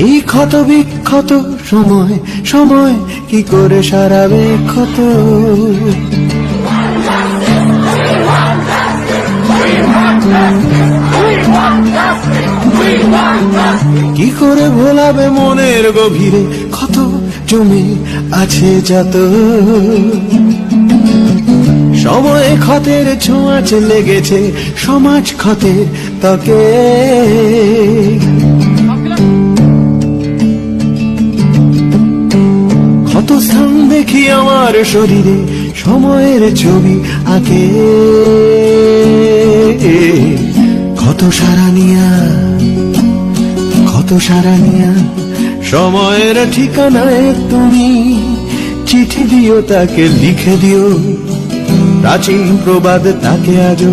এই ক্ষত বিক্ষত সময় সময় কি করে সারাবে ক্ষত। কি করে ভোলাবে মনের গভীরে ক্ষত জমে আছে যত। সময় ক্ষতের ছোঁয়াচ লেগেছে সমাজ ক্ষতের ত্বকে। ক্ষত স্থান দেখি আমার শরীরে সময়ের ছবি আঁকে। ক্ষত সারানিয়া ক্ষত সারানিয়া সময়ের ঠিকানায় তুমি চিঠি দিও, তাকে লিখে দিও প্রাচীন প্রবাদ তাকে আজও